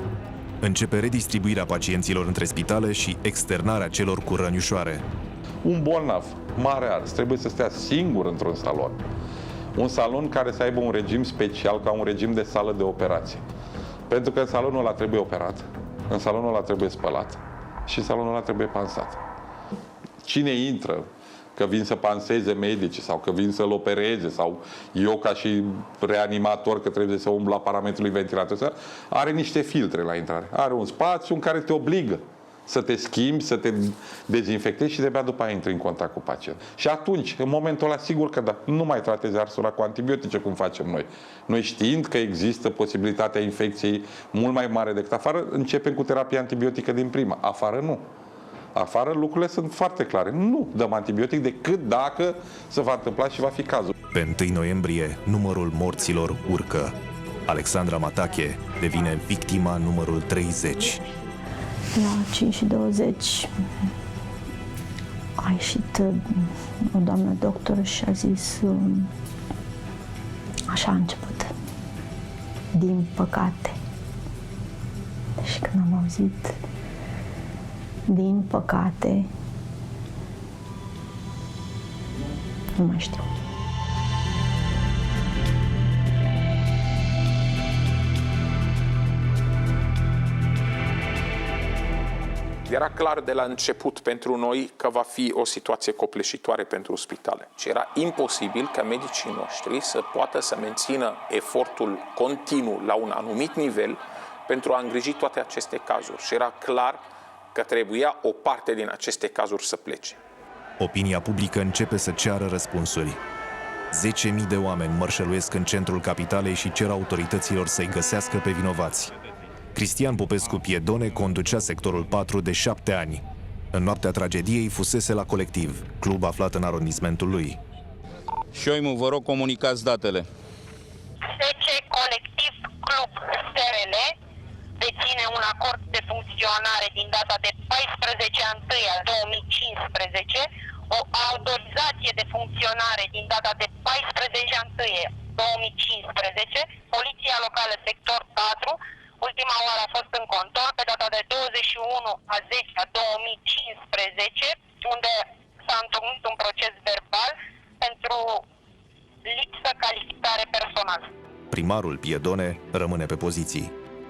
Începe redistribuirea pacienților între spitale și externarea celor cu răni ușoare. Un bolnav mare ars trebuie să stea singur într-un salon. Un salon care să aibă un regim special, ca un regim de sală de operație. Pentru că în salonul ăla trebuie operat, în salonul ăla trebuie spălat și în salonul ăla trebuie pansat. Cine intră, că vin să panseze medici sau că vin să-l opereze sau eu ca și reanimator că trebuie să umblu la parametrului ventilator, are niște filtre la intrare. Are un spațiu în care te obligă să te schimbi, să te dezinfectezi și de-abia după aia intri în contact cu pacient. Și atunci, în momentul ăla, sigur că da, nu mai tratezi arsura cu antibiotice cum facem noi. Noi știind că există posibilitatea infecției mult mai mare decât afară, începem cu terapia antibiotică din prima. Afară nu. Afară lucrurile sunt foarte clare. Nu dăm antibiotic decât dacă se va întâmpla și va fi cazul. Pe 1 noiembrie, numărul morților urcă. Alexandra Matache devine victima numărul 30. La 5:20 a ieșit o doamnă doctor și a zis așa a început. Din păcate. Și când am auzit din păcate, nu mai știu. Era clar de la început pentru noi că va fi o situație copleșitoare pentru spitale. Și era imposibil ca medicii noștri să poată să mențină efortul continuu la un anumit nivel pentru a îngriji toate aceste cazuri. Și era clar că trebuia o parte din aceste cazuri să plece. Opinia publică începe să ceară răspunsuri. 10.000 de oameni mărșăluiesc în centrul capitalei și cer autorităților să-i găsească pe vinovați. Cristian Popescu Piedone conducea sectorul 4 de 7 ani. În noaptea tragediei fusese la Colectiv, club aflat în arondismentul lui. Șoimu, vă rog, comunicați datele. SC Colectiv Club SRL deține un acord de funcționare din data de 14/1/2015, o autorizație de funcționare din data de 14/1/2015, Poliția Locală Sector 4, ultima oară a fost în control pe data de 21/10/2015, unde s-a întocmit un proces verbal pentru lipsă calificare personal. Primarul Piedone rămâne pe poziții.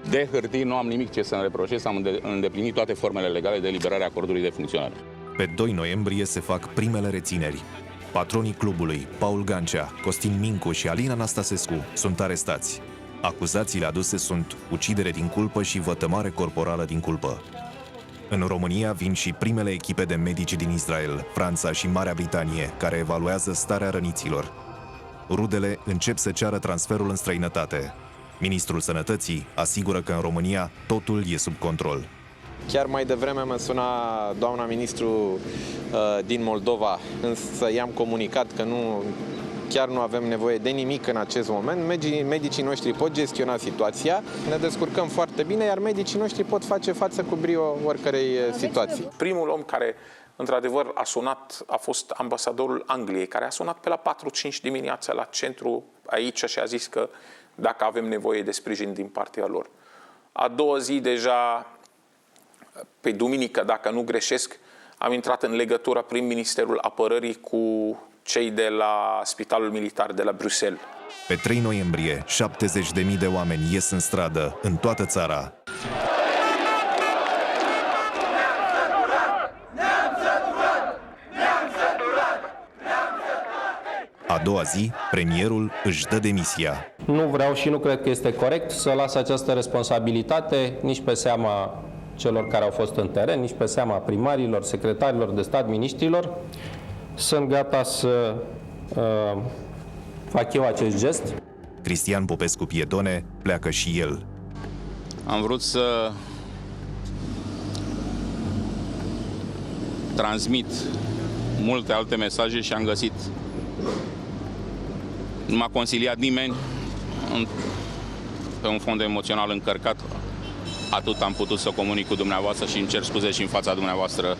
De hârtii nu am nimic ce să-mi reproșez, am îndeplinit toate formele legale de eliberare a acordului de funcționare. Pe 2 noiembrie se fac primele rețineri. Patronii clubului, Paul Gancea, Costin Mincu și Alina Anastasescu, sunt arestați. Acuzațiile aduse sunt ucidere din culpă și vătămare corporală din culpă. În România vin și primele echipe de medici din Israel, Franța și Marea Britanie, care evaluează starea răniților. Rudele încep să ceară transferul în străinătate. Ministrul Sănătății asigură că în România totul e sub control. Chiar mai devreme mă suna doamna ministru din Moldova, însă i-am comunicat că nu chiar nu avem nevoie de nimic în acest moment. Medicii noștri pot gestiona situația, ne descurcăm foarte bine, iar medicii noștri pot face față cu brio oricărei situații. Primul om care, într-adevăr, a sunat a fost ambasadorul Angliei, care a sunat pe la 4-5 dimineața la centru aici și a zis că dacă avem nevoie de sprijin din partea lor. A doua zi, deja, pe duminică, dacă nu greșesc, am intrat în legătură prin Ministerul Apărării cu cei de la Spitalul Militar de la Bruxelles. Pe 3 noiembrie, 70.000 de oameni ies în stradă, în toată țara. A doua zi, premierul își dă demisia. Nu vreau și nu cred că este corect să las această responsabilitate nici pe seama celor care au fost în teren, nici pe seama primarilor, secretarilor de stat, miniștrilor. Sunt gata să fac eu acest gest. Cristian Popescu Piedone pleacă și el. Am vrut să transmit multe alte mesaje și am găsit. Nu m-a consiliat nimeni pe un fond emoțional încărcat. Atât am putut să comunic cu dumneavoastră și îmi cer scuze și în fața dumneavoastră.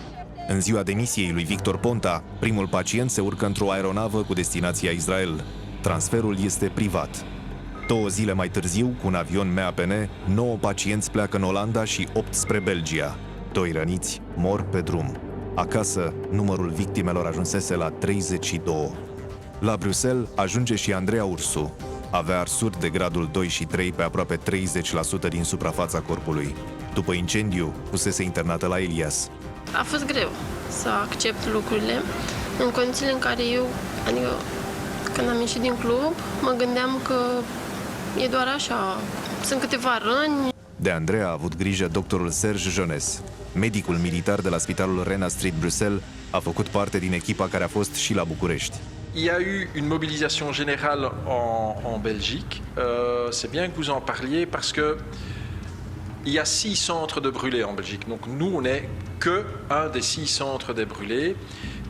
În ziua demisiei lui Victor Ponta, primul pacient se urcă într-o aeronavă cu destinația Israel. Transferul este privat. 2 zile mai târziu, cu un avion MAPN, 9 pacienți pleacă în Olanda și 8 spre Belgia. 2 răniți mor pe drum. Acasă, numărul victimelor ajunsese la 32. La Bruxelles ajunge și Andreea Ursu. Avea arsuri de gradul 2 și 3 pe aproape 30% din suprafața corpului. După incendiu, fusese internată la Elias. A fost greu să accept lucrurile în condițiile în care eu, adică când am ieșit din club, mă gândeam că e doar așa, sunt câteva răni. De Andreea a avut grijă doctorul Serge Jones. Medicul militar de la Spitalul Rena Street Bruxelles a făcut parte din echipa care a fost și la București. Il y a eu une mobilisation générale en Belgique. C'est bien que vous en parliez parce que il y a 6 centres de brûlés en Belgique. Donc nous, on n'est que un des 6 centres de brûlés.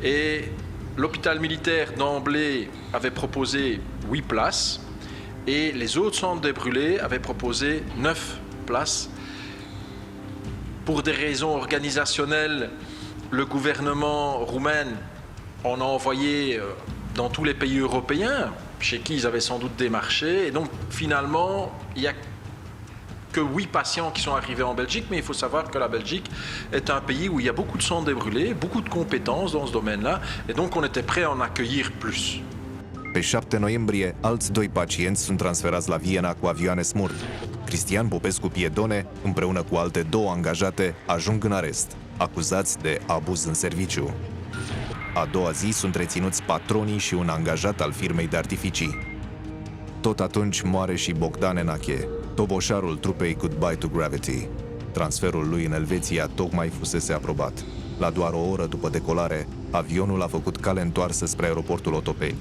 Et l'hôpital militaire d'emblée avait proposé 8 places et les autres centres de brûlés avaient proposé 9 places. Pour des raisons organisationnelles, le gouvernement roumain en a envoyé dans tous les pays européens, chez qui ils avaient sans doute démarché. Et donc, finalement, il n'y a que 8 patients qui sont arrivés en Belgique, mais il faut savoir que la Belgique est un pays où il y a beaucoup de centres de brûlés, beaucoup de compétences dans ce domaine-là, et donc on était prêt à en accueillir plus. Pe 7 noiembrie, alți 2 pacienți sunt transferați la Viena cu avioane Smurd. Cristian Popescu Piedone, împreună cu alte 2 angajate, ajung în arest, acuzați de abuz în serviciu. A doua zi sunt reținuți patronii și un angajat al firmei de artificii. Tot atunci moare și Bogdan Enache, toboșarul trupei Goodbye to Gravity. Transferul lui în Elveția tocmai fusese aprobat. La doar o oră după decolare, avionul a făcut cale întoarsă spre aeroportul Otopeni.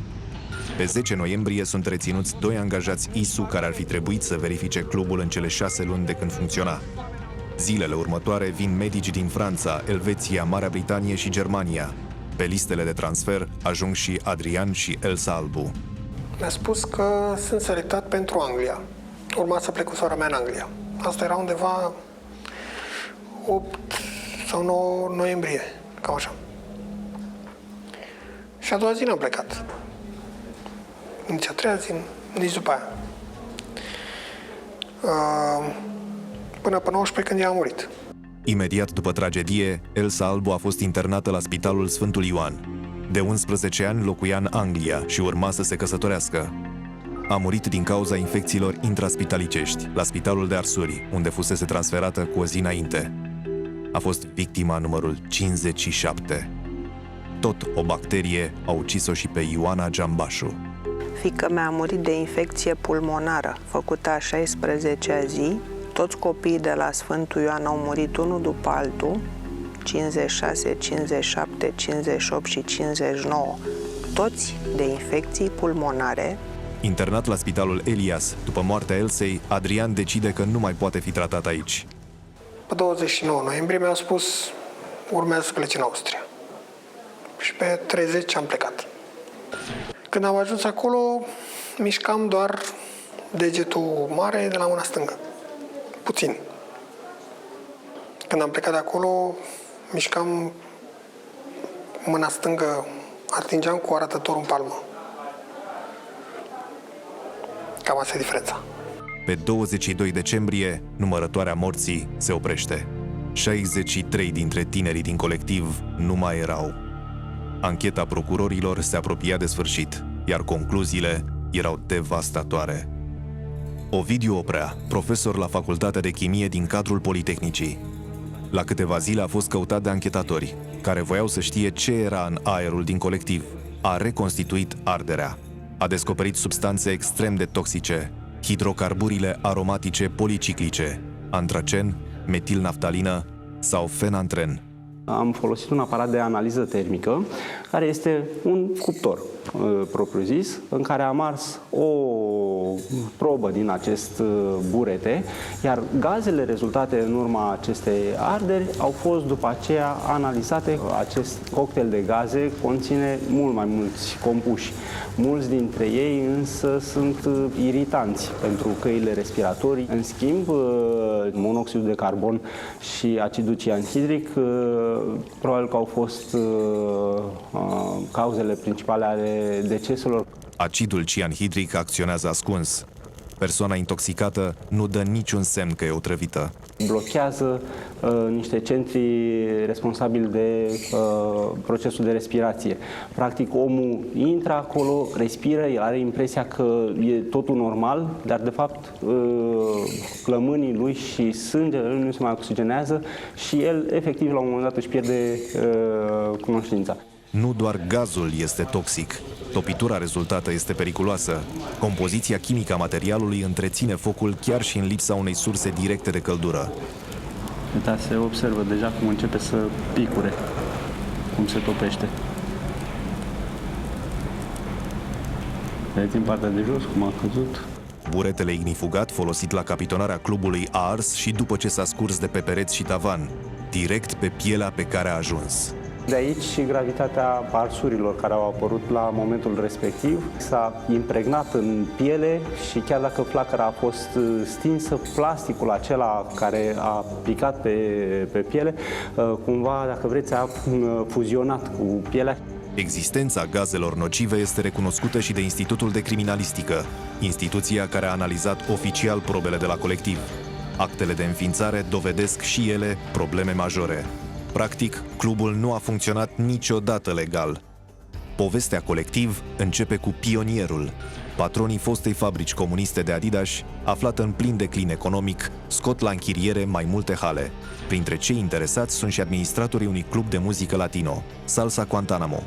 Pe 10 noiembrie sunt reținuți 2 angajați ISU care ar fi trebuit să verifice clubul în cele 6 luni de când funcționa. Zilele următoare vin medici din Franța, Elveția, Marea Britanie și Germania. Pe listele de transfer ajung și Adrian și Elsa Albu. Mi-a spus că sunt selectat pentru Anglia. Urma să plec cu sora mea în Anglia. Asta era undeva 8 sau 9 noiembrie, cam așa. Și a doua zi n-am plecat. Nici a treia zi, nici după aia. Până pe 19 când ea a murit. Imediat după tragedie, Elsa Albu a fost internată la Spitalul Sfântul Ioan. De 11 ani locuia în Anglia și urma să se căsătorească. A murit din cauza infecțiilor intraspitalicești, la Spitalul de Arsuri, unde fusese transferată cu o zi înainte. A fost victima numărul 57. Tot o bacterie a ucis-o și pe Ioana Giambașu. Fiica mea a murit de infecție pulmonară, făcută a 16-a zi. Toți copiii de la Sfântul Ioan au murit unul după altul, 56, 57, 58 și 59, toți de infecții pulmonare. Internat la Spitalul Elias, după moartea Elsei, Adrian decide că nu mai poate fi tratat aici. Pe 29 noiembrie mi-au spus urmează să pleci în Austria. Și pe 30 am plecat. Când am ajuns acolo, mișcam doar degetul mare de la mâna stângă. Puțin. Când am plecat de acolo, mișcam mâna stângă, atingeam cu arătătorul în palmă. Cam asta e diferența. Pe 22 decembrie, numărătoarea morții se oprește. 63 dintre tinerii din colectiv nu mai erau. Ancheta procurorilor se apropia de sfârșit, iar concluziile erau devastatoare. Ovidiu Oprea, profesor la Facultatea de Chimie din cadrul Politehnicii. La câteva zile a fost căutat de anchetatori, care voiau să știe ce era în aerul din colectiv. A reconstituit arderea. A descoperit substanțe extrem de toxice, hidrocarburile aromatice policiclice, antracen, metilnaftalină sau fenantren. Am folosit un aparat de analiză termică, care este un cuptor propriu-zis, în care am ars o probă din acest burete, iar gazele rezultate în urma acestei arderi au fost după aceea analizate. Acest cocktail de gaze conține mult mai mulți compuși. Mulți dintre ei însă sunt iritanți pentru căile respiratorii. În schimb, monoxidul de carbon și acidul cianhidric probabil că au fost cauzele principale ale deceselor. Acidul cianhidric acționează ascuns. Persoana intoxicată nu dă niciun semn că e otrăvită. Blochează niște centri responsabili de procesul de respirație. Practic, omul intră acolo, respiră, el are impresia că e totul normal, dar de fapt plămânii lui și sângele lui nu se mai oxigenează și el efectiv la un moment dat își pierde cunoștința. Nu doar gazul este toxic. Topitura rezultată este periculoasă. Compoziția chimică a materialului întreține focul chiar și în lipsa unei surse directe de căldură. Da, se observă deja cum începe să picure, cum se topește. Vedeți în partea de jos cum a căzut? Buretele ignifugat folosit la capitonarea clubului a ars și după ce s-a scurs de pe pereți și tavan, direct pe pielea pe care a ajuns. De aici și gravitatea arsurilor care au apărut la momentul respectiv. S-a impregnat în piele și chiar dacă flacăra a fost stinsă, plasticul acela care a picat pe piele, cumva, dacă vreți, a fuzionat cu pielea. Existența gazelor nocive este recunoscută și de Institutul de Criminalistică, instituția care a analizat oficial probele de la colectiv. Actele de înființare dovedesc și ele probleme majore. Practic, clubul nu a funcționat niciodată legal. Povestea colectiv începe cu pionierul. Patronii fostei fabrici comuniste de Adidas, aflată în plin declin economic, scot la închiriere mai multe hale. Printre cei interesați sunt și administratorii unui club de muzică latino, Salsa Guantanamo.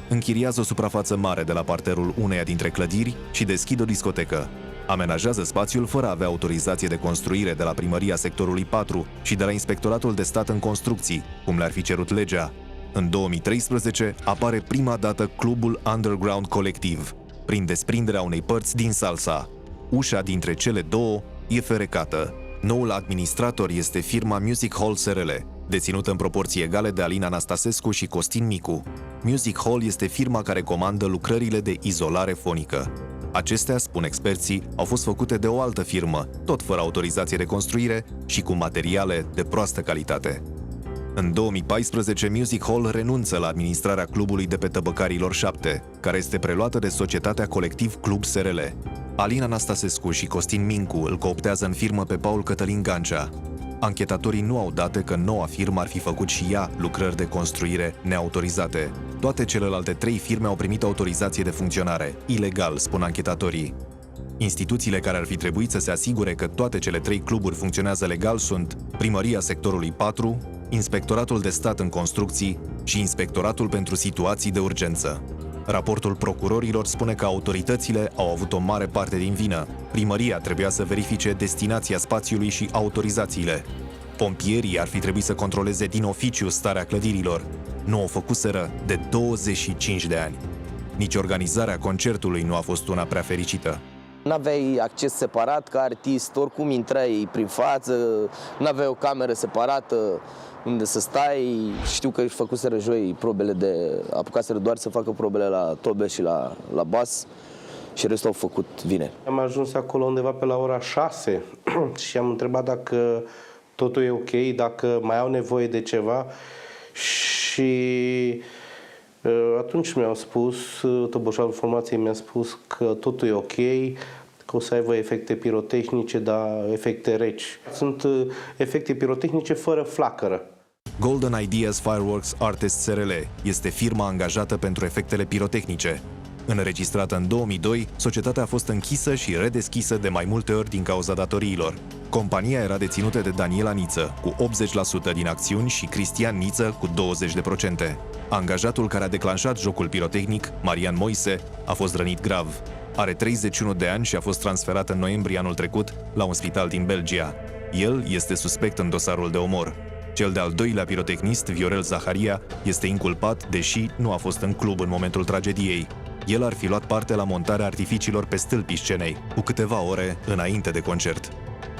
Închiriază o suprafață mare de la parterul uneia dintre clădiri și deschid o discotecă. Amenajează spațiul fără a avea autorizație de construire de la primăria sectorului 4 și de la Inspectoratul de Stat în Construcții, cum le-ar fi cerut legea. În 2013 apare prima dată clubul Underground Colectiv, prin desprinderea unei părți din Salsa. Ușa dintre cele două e ferecată. Noul administrator este firma Music Hall SRL, deținută în proporții egale de Alina Anastasescu și Costin Micu. Music Hall este firma care comandă lucrările de izolare fonică. Acestea, spun experții, au fost făcute de o altă firmă, tot fără autorizație de construire și cu materiale de proastă calitate. În 2014, Music Hall renunță la administrarea clubului de pe Tăbăcarilor 7, care este preluată de societatea Colectiv Club SRL. Alina Anastasescu și Costin Mincu îl cooptează în firmă pe Paul Cătălin Gancea. Anchetatorii nu au date că noua firmă ar fi făcut și ea lucrări de construire neautorizate. Toate celelalte 3 firme au primit autorizație de funcționare, ilegal, spun anchetatorii. Instituțiile care ar fi trebuit să se asigure că toate cele 3 cluburi funcționează legal sunt Primăria Sectorului 4, Inspectoratul de Stat în Construcții și Inspectoratul pentru Situații de Urgență. Raportul procurorilor spune că autoritățile au avut o mare parte din vină. Primăria trebuia să verifice destinația spațiului și autorizațiile. Pompierii ar fi trebuit să controleze din oficiu starea clădirilor. Nu o făcuseră de 25 de ani. Nici organizarea concertului nu a fost una prea fericită. N-aveai acces separat ca artist, oricum intrai prin față, n-aveai o cameră separată unde să stai. Știu că își făcuseră joi probele apucaseră doar să facă probele la tobe și la bas și restul au făcut vineri. Am ajuns acolo undeva pe la ora 6 și am întrebat dacă totul e ok, dacă mai au nevoie de ceva și atunci mi-au spus, toboșarul formației mi-a spus că totul e ok, că o să aibă efecte pirotehnice, dar efecte reci. Sunt efecte pirotehnice fără flacără. Golden Ideas Fireworks Artists SRL este firma angajată pentru efectele pirotehnice. Înregistrată în 2002, societatea a fost închisă și redeschisă de mai multe ori din cauza datoriilor. Compania era deținută de Daniela Niță, cu 80% din acțiuni, și Cristian Niță, cu 20%. Angajatul care a declanșat jocul pirotehnic, Marian Moise, a fost rănit grav. Are 31 de ani și a fost transferat în noiembrie anul trecut la un spital din Belgia. El este suspect în dosarul de omor. Cel de-al doilea pirotehnist, Viorel Zaharia, este inculpat, deși nu a fost în club în momentul tragediei. El ar fi luat parte la montarea artificiilor pe stâlpii scenei, cu câteva ore înainte de concert.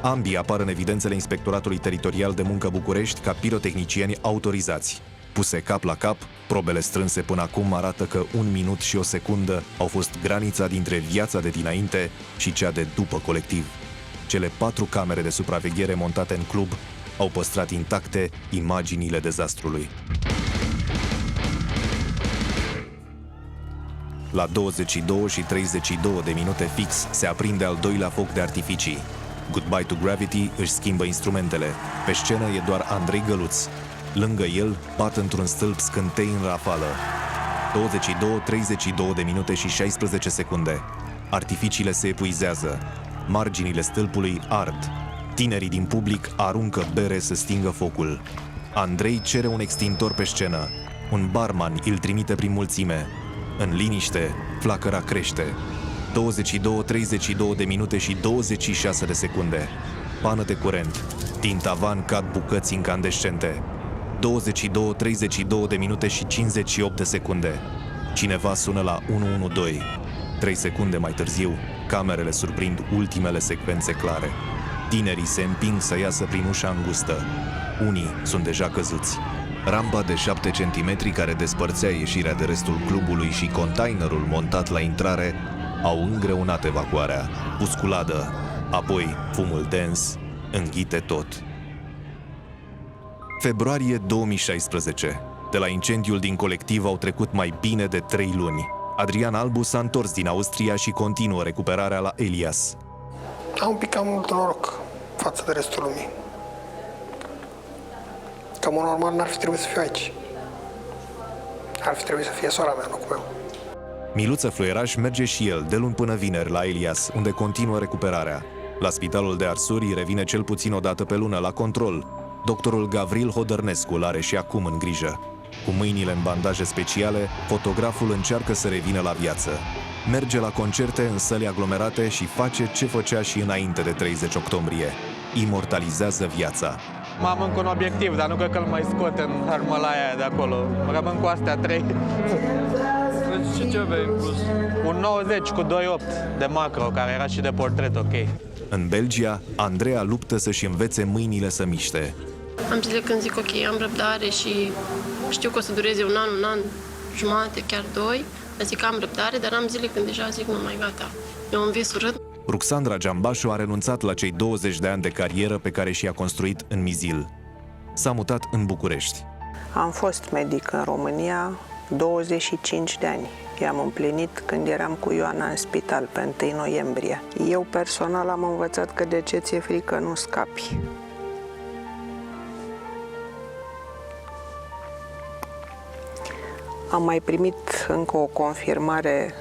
Ambii apar în evidențele Inspectoratului Teritorial de Muncă București ca pirotehnicieni autorizați. Puse cap la cap, probele strânse până acum arată că 1 minut și o secundă au fost granița dintre viața de dinainte și cea de după colectiv. Cele 4 camere de supraveghere montate în club au păstrat intacte imaginile dezastrului. La 22:32 fix se aprinde al doilea foc de artificii. Goodbye to Gravity își schimbă instrumentele. Pe scenă e doar Andrei Găluț. Lângă el bat într-un stâlp scântei în rafală. 22:32 și 16 secunde. Artificiile se epuizează. Marginile stâlpului ard. Tinerii din public aruncă bere să stingă focul. Andrei cere un extintor pe scenă. Un barman îl trimite prin mulțime. În liniște, flacăra crește. 22:32 și 26 Pană de curent. Din tavan cad bucăți incandescente. 22:32 și 58 Cineva sună la 112. 3 secunde mai târziu, camerele surprind ultimele secvențe clare. Tinerii se împing să iasă prin ușa îngustă. Unii sunt deja căzuți. Rampa de 7 centimetri care despărțea ieșirea de restul clubului și containerul montat la intrare au îngreunat evacuarea. Pusculadă, apoi fumul dens, înghite tot. Februarie 2016. De la incendiul din colectiv au trecut mai bine de 3 luni. Adrian Albu s-a întors din Austria și continuă recuperarea la Elias. Am un pic cam mult noroc față de restul lumii. Cam normal n-ar fi trebuit să fiu aici. Ar fi trebuit să fie sora mea în locul meu. Miluță Fluieraș merge și el de luni până vineri la Elias, unde continuă recuperarea. La spitalul de Arsuri revine cel puțin o dată pe lună la control. Doctorul Gavril Hodărnescu l-are și acum în grijă. Cu mâinile în bandaje speciale, fotograful încearcă să revină la viață. Merge la concerte în săli aglomerate și face ce făcea și înainte de 30 octombrie. Imortalizează viața. M-am încă un obiectiv, dar nu cred că îl mai scot în armălaia aia de acolo. Rămân cu astea 3. Și ce aveai în plus? Un 90 cu 2.8 de macro, care era și de portret, ok. În Belgia, Andreea luptă să-și învețe mâinile să miște. Am zile când zic ok, am răbdare și știu că o să dureze un an jumate, chiar 2. Zic că am răbdare, dar am zile când deja zic nu mai gata. Eu un vis urât. Ruxandra Giambașu a renunțat la cei 20 de ani de carieră pe care și-a construit în Mizil. S-a mutat în București. Am fost medic în România 25 de ani. I-am împlinit când eram cu Ioana în spital pe 1 noiembrie. Eu personal am învățat că de ce ți-e frică nu scapi. Am mai primit încă o confirmare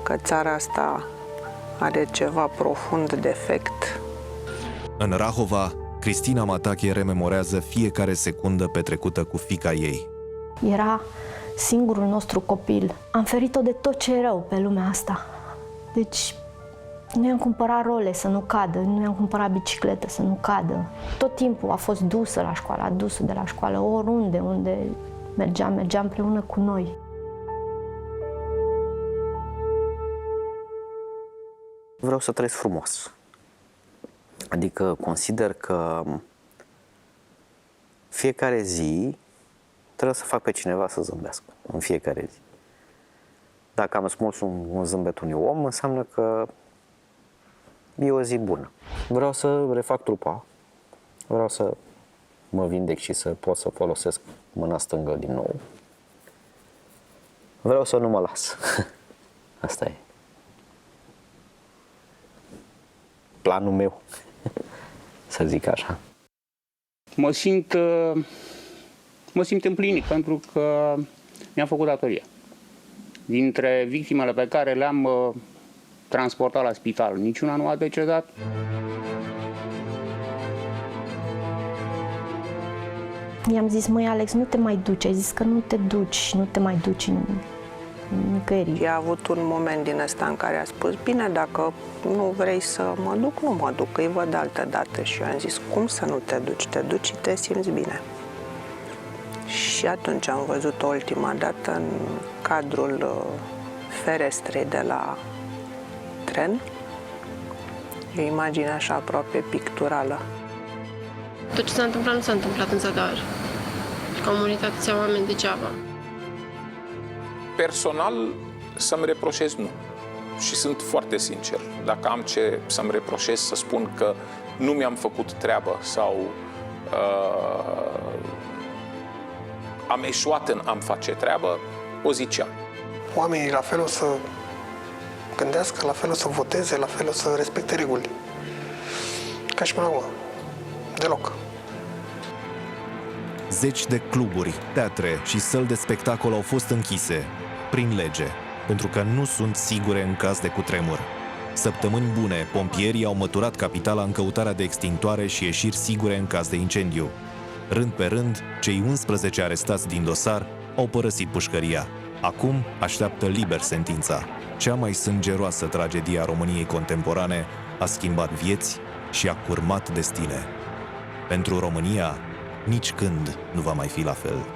că țara asta are ceva profund defect. În Rahova, Cristina Matache rememorează fiecare secundă petrecută cu fiica ei. Era singurul nostru copil. Am ferit-o de tot ce e rău pe lumea asta. Deci nu i-am cumpărat role să nu cadă, nu i-am cumpărat biciclete să nu cadă. Tot timpul a fost dusă la școală, adusă de la școală, oriunde, unde mergea împreună cu noi. Vreau să trăiesc frumos. Adică consider că fiecare zi trebuie să fac pe cineva să zâmbească. În fiecare zi. Dacă am smuls un zâmbet unui om, înseamnă că e o zi bună. Vreau să refac trupa. Vreau să mă vindec și să pot să folosesc mâna stângă din nou. Vreau să nu mă las. Asta e. Planul meu, să zic așa. Mă simt împlinit pentru că mi-am făcut datoria. Dintre victimele pe care le-am transportat la spital, niciuna nu a decedat. I-am zis, măi Alex, nu te mai duci. Ai zis că nu te duci, nu te mai duci nicăieri. Și a avut un moment din ăsta în care a spus, bine, dacă nu vrei să mă duc, nu mă duc, îi văd altă dată. Și eu am zis, cum să nu te duci? Te duci și te simți bine. Și atunci am văzut-o ultima dată în cadrul ferestrei de la tren. E o imagine așa aproape picturală. Tot ce s-a întâmplat nu s-a întâmplat în zadar. Că au murit atâția oameni degeaba. Personal, să-mi reproșez nu. Și sunt foarte sincer. Dacă am ce să-mi reproșez, să spun că nu mi-am făcut treabă sau am eșuat în a-mi face treabă, o ziceam. Oamenii la fel o să gândească, la fel o să voteze, la fel o să respecte reguli. Ca și până acum. Deloc. Zeci de cluburi, teatre și săli de spectacol au fost închise, prin lege, pentru că nu sunt sigure în caz de cutremur. Săptămâni bune, pompierii au măturat capitala în căutarea de extintoare și ieșiri sigure în caz de incendiu. Rând pe rând, cei 11 arestați din dosar au părăsit pușcăria. Acum așteaptă liber sentința. Cea mai sângeroasă tragedie a României contemporane a schimbat vieți și a curmat destine. Pentru România, nici când nu va mai fi la fel.